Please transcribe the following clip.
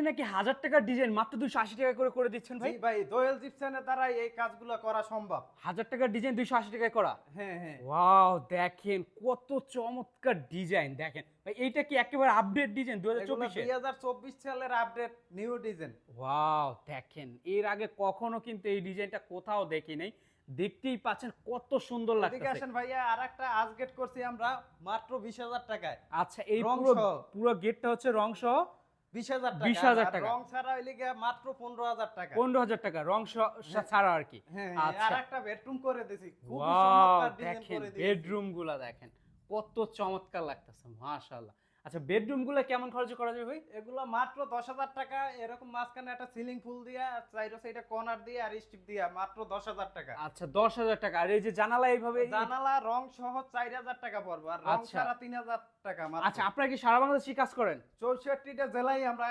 নাকি হাজার টাকার ডিজাইন মাত্র 280 টাকা করে দিচ্ছেন ভাই? জি ভাই, দোয়েল জিপসানের দ্বারা এই কাজগুলো করা সম্ভব। হাজার টাকার ডিজাইন 280 টাকায় করা। হ্যাঁ হ্যাঁ। ওয়াও, দেখেন কত চমৎকার ডিজাইন। দেখেন ভাই, এইটা কি একেবারে আপডেট ডিজাইন এগুলো 2024 এর? 2024 সালের আপডেট নিউ ডিজাইন। ওয়াও, দেখেন এর আগে কখনো কিন্তু এই ডিজাইনটা কোথাও দেখি নাই। দেখতেই পাচ্ছেন কত সুন্দর এদিকে লাগতেছে। আসেন ভাইয়া, আরেকটা আজগেট করছি আমরা মাত্র 20,000 টাকায়। আচ্ছা, এই রং পুরো সহ। পুরো গেটটা হচ্ছে রং সহ 20,000 টাকা। 20,000 আর টাকা। রং ছাড়া হইলে গিয়ে মাত্র 15,000 টাকা। 15,000 টাকা রং ছাড়া আর কি। হ্যাঁ, আচ্ছা, আরেকটা বেডরুম করে দিছি। খুবই ওয়াও, চমৎকার ডিজাইন দেখেন করে দিয়েছি। বেডরুম গুলা দেখেন কত চমৎকার লাগতেছে, মাশাআল্লাহ। আচ্ছা, বেডরুম গুলা কেমন খরচে করা যায় ভাই? এগুলো মাত্র 10,000 টাকা। এরকম মাঝখানে একটা সিলিং ফুল দিয়া, আর চাইরো সাইডে কর্নার দিয়ে আর স্টিপ দিয়া মাত্র 10,000 টাকা। আচ্ছা, 10,000 টাকা। আর এই যে জানালা এইভাবে জানালা রং সহ 4,000 টাকা পড়বে, আর রং আচ্ছা। ছাড়া 3,000 টাকা মাত্র। আচ্ছা, আপনারা কি সারা বাংলাদেশে কাজ করেন? 64টা জেলায় আমরা